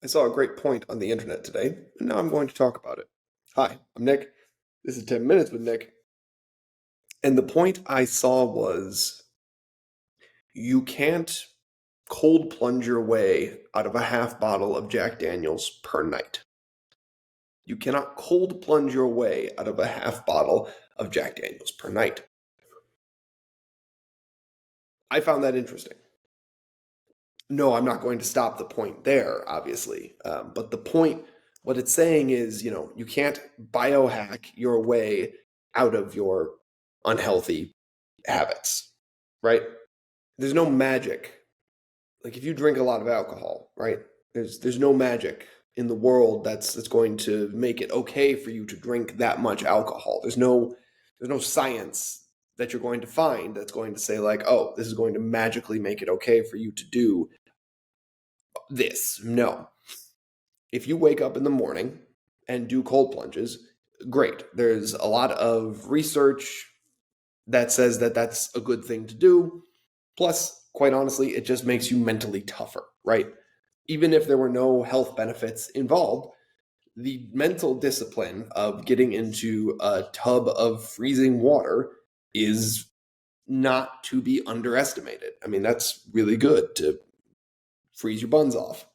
I saw a great point on the internet today, and now I'm going to talk about it. Hi, I'm Nick. This is 10 Minutes with Nick. And the point I saw was you can't cold plunge your way out of a half bottle of Jack Daniels per night. You cannot cold plunge your way out of a half bottle of Jack Daniels per night. I found that interesting. No, I'm not going to stop the point there, obviously. But the point, what it's saying is, you can't biohack your way out of your unhealthy habits, right? There's no magic. Like if you drink a lot of alcohol, right? There's no magic in the world that's going to make it okay for you to drink that much alcohol. There's no science that you're going to find that's going to say like, oh, this is going to magically make it okay for you to do this. No. If you wake up in the morning and do cold plunges, great. There's a lot of research that says that that's a good thing to do. Plus, quite honestly, it just makes you mentally tougher, right? Even if there were no health benefits involved, the mental discipline of getting into a tub of freezing water is not to be underestimated. I mean, that's really good to freeze your buns off.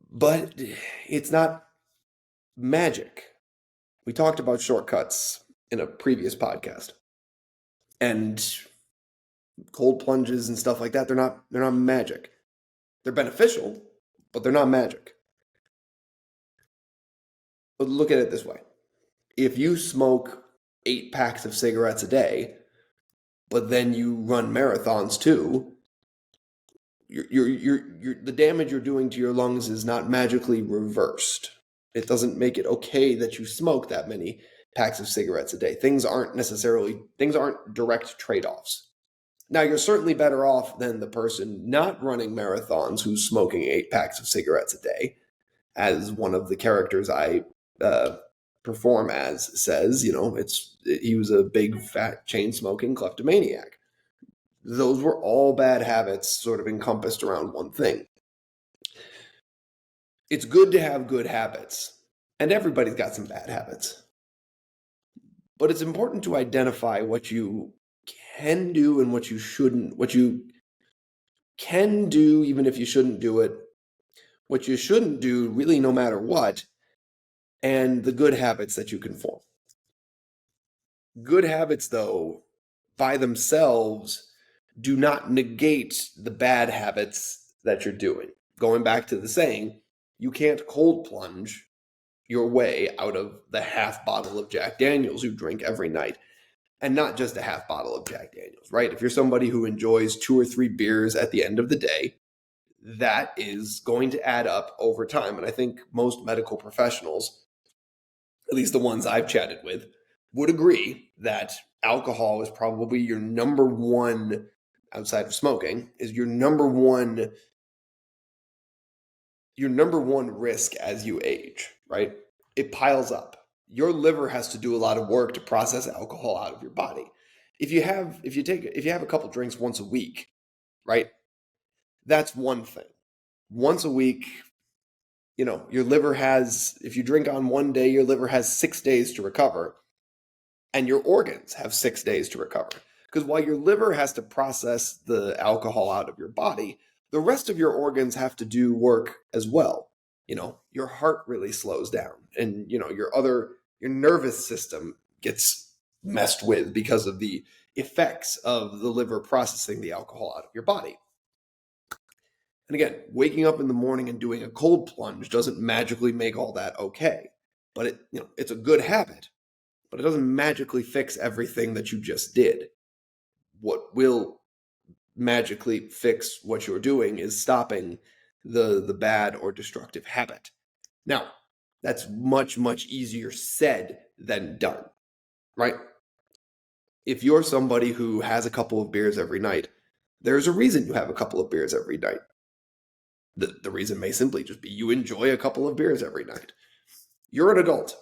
But it's not magic. We talked about shortcuts in a previous podcast. And cold plunges and stuff like that, they're not magic. They're beneficial, but they're not magic. But look at it this way. If you smoke 8 packs of cigarettes a day, but then you run marathons too, the damage you're doing to your lungs is not magically reversed. It doesn't make it okay that you smoke that many packs of cigarettes a day. Things aren't direct trade-offs. Now, you're certainly better off than the person not running marathons who's smoking 8 packs of cigarettes a day, as one of the characters I perform as says. He was a big, fat, chain-smoking kleptomaniac. Those were all bad habits sort of encompassed around one thing. It's good to have good habits, and everybody's got some bad habits. But it's important to identify what you can do and what you shouldn't, what you can do even if you shouldn't do it, what you shouldn't do really no matter what, and the good habits that you can form. Good habits, though, by themselves, do not negate the bad habits that you're doing. Going back to the saying, you can't cold plunge your way out of the half bottle of Jack Daniels you drink every night. And not just a half bottle of Jack Daniels, right? If you're somebody who enjoys 2 or 3 beers at the end of the day, that is going to add up over time. And I think most medical professionals, at least the ones I've chatted with, would agree that alcohol is probably your number one, outside of smoking, is your number one risk as you age, right? It piles up. Your liver has to do a lot of work to process alcohol out of your body. If you have a couple drinks once a week, right? That's one thing. Once a week, your liver has, if you drink on one day, your liver has 6 days to recover, and your organs have 6 days to recover. Because while your liver has to process the alcohol out of your body, the rest of your organs have to do work as well. Your heart really slows down, and your nervous system gets messed with because of the effects of the liver processing the alcohol out of your body. And again, waking up in the morning and doing a cold plunge doesn't magically make all that okay. But it's a good habit, but it doesn't magically fix everything that you just did. What will magically fix what you're doing is stopping the bad or destructive habit. Now, that's much, much easier said than done, right? If you're somebody who has a couple of beers every night, there's a reason you have a couple of beers every night. The reason may simply just be you enjoy a couple of beers every night. You're an adult.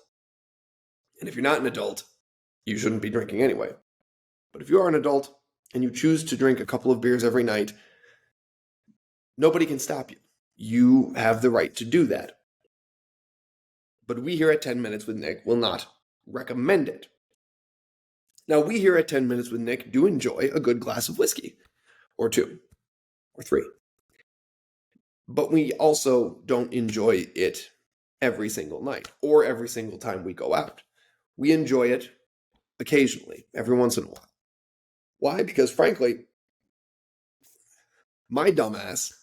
And if you're not an adult, you shouldn't be drinking anyway. But if you are an adult and you choose to drink a couple of beers every night, Nobody can stop you. You have the right to do that. But we here at 10 Minutes with Nick will not recommend it. Now, we here at 10 Minutes with Nick do enjoy a good glass of whiskey, or two, or three. But we also don't enjoy it every single night or every single time we go out. We enjoy it occasionally, every once in a while. Why? Because frankly, my dumbass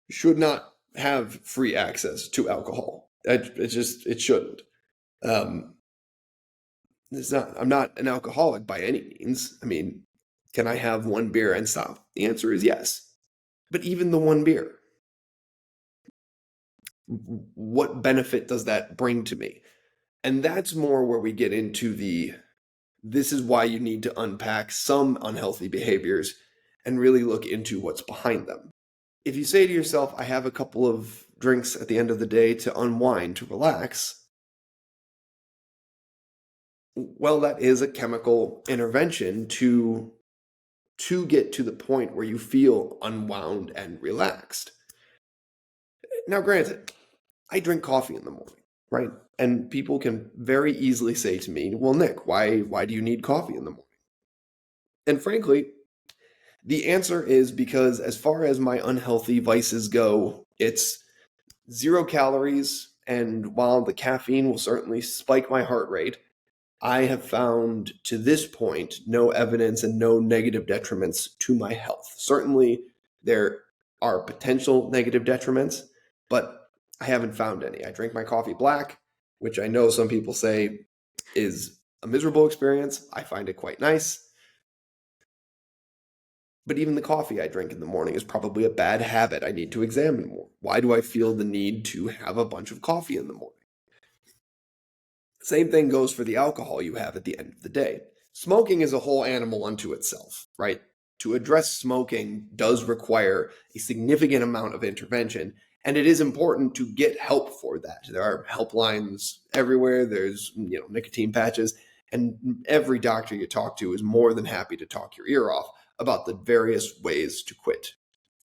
should not have free access to alcohol. It shouldn't. I'm not an alcoholic by any means. I mean, can I have one beer and stop? The answer is yes. But even the one beer, what benefit does that bring to me? And that's more where we get into this is why you need to unpack some unhealthy behaviors and really look into what's behind them. If you say to yourself, I have a couple of drinks at the end of the day to unwind, to relax, well, that is a chemical intervention to get to the point where you feel unwound and relaxed. Now, granted, I drink coffee in the morning, right? And people can very easily say to me, well, Nick, why do you need coffee in the morning? And frankly, the answer is because as far as my unhealthy vices go, it's 0 calories. And while the caffeine will certainly spike my heart rate, I have found to this point no evidence and no negative detriments to my health. Certainly, there are potential negative detriments, but I haven't found any. I drink my coffee black, which I know some people say is a miserable experience. I find it quite nice. But even the coffee I drink in the morning is probably a bad habit I need to examine more. Why do I feel the need to have a bunch of coffee in the morning? Same thing goes for the alcohol you have at the end of the day. Smoking is a whole animal unto itself, right? To address smoking does require a significant amount of intervention, and it is important to get help for that. There are helplines everywhere. There's, nicotine patches, and every doctor you talk to is more than happy to talk your ear off about the various ways to quit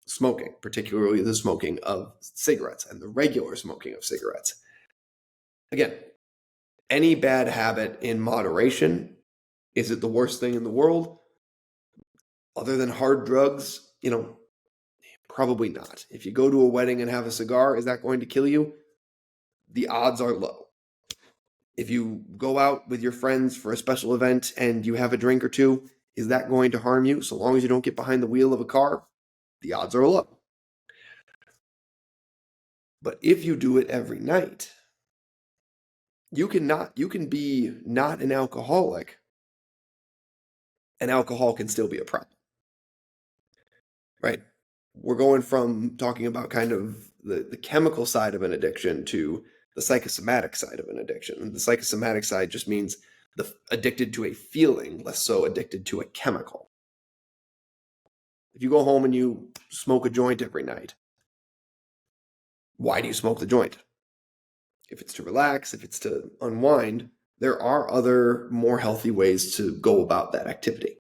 smoking, particularly the smoking of cigarettes and the regular smoking of cigarettes. Again, any bad habit in moderation. Is it the worst thing in the world? Other than hard drugs, probably not. If you go to a wedding and have a cigar, is that going to kill you? The odds are low. If you go out with your friends for a special event and you have a drink or two, is that going to harm you? So long as you don't get behind the wheel of a car, the odds are low. But if you do it every night, you can be not an alcoholic, and alcohol can still be a problem. Right? We're going from talking about kind of the chemical side of an addiction to the psychosomatic side of an addiction. And the psychosomatic side just means addicted to a feeling, less so addicted to a chemical. If you go home and you smoke a joint every night, why do you smoke the joint? If it's to relax, if it's to unwind, there are other more healthy ways to go about that activity.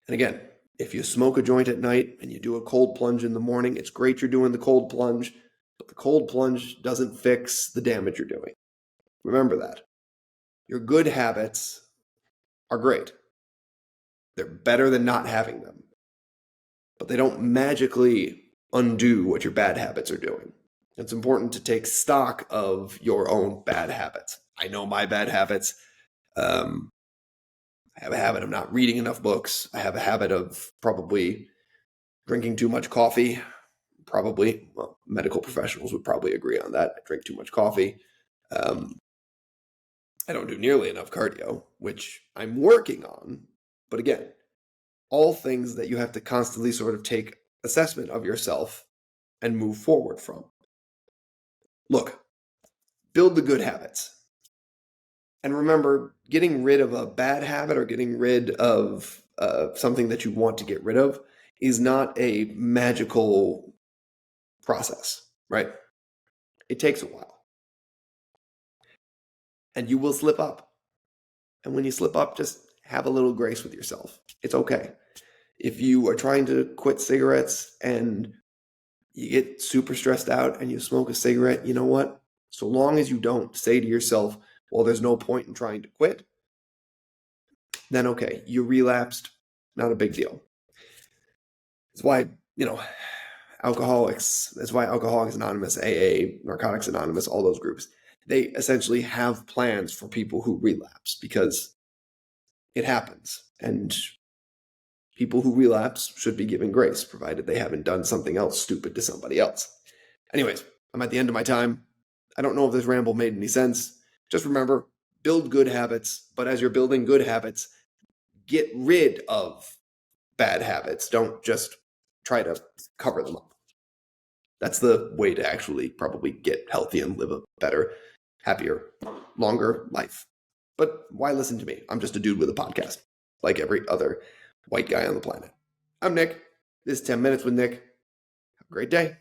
And again, if you smoke a joint at night and you do a cold plunge in the morning, it's great you're doing the cold plunge, but the cold plunge doesn't fix the damage you're doing. Remember that. Your good habits are great. They're better than not having them, but they don't magically undo what your bad habits are doing. It's important to take stock of your own bad habits. I know my bad habits. I have a habit of not reading enough books. I have a habit of probably drinking too much coffee. Probably, well, medical professionals would probably agree on that. I drink too much coffee. I don't do nearly enough cardio, which I'm working on. But again, all things that you have to constantly sort of take assessment of yourself and move forward from. Look, build the good habits. And remember, getting rid of a bad habit or getting rid of something that you want to get rid of is not a magical process, right? It takes a while. And you will slip up. And when you slip up, just have a little grace with yourself. It's okay. If you are trying to quit cigarettes and you get super stressed out and you smoke a cigarette, you know what? So long as you don't say to yourself, well, there's no point in trying to quit, then okay, you relapsed, not a big deal. That's why, that's why Alcoholics Anonymous, AA, Narcotics Anonymous, all those groups, they essentially have plans for people who relapse because it happens. And people who relapse should be given grace, provided they haven't done something else stupid to somebody else. Anyways, I'm at the end of my time. I don't know if this ramble made any sense. Just remember, build good habits, but as you're building good habits, get rid of bad habits. Don't just try to cover them up. That's the way to actually probably get healthy and live a better, happier, longer life. But why listen to me? I'm just a dude with a podcast, like every other white guy on the planet. I'm Nick. This is 10 Minutes with Nick. Have a great day.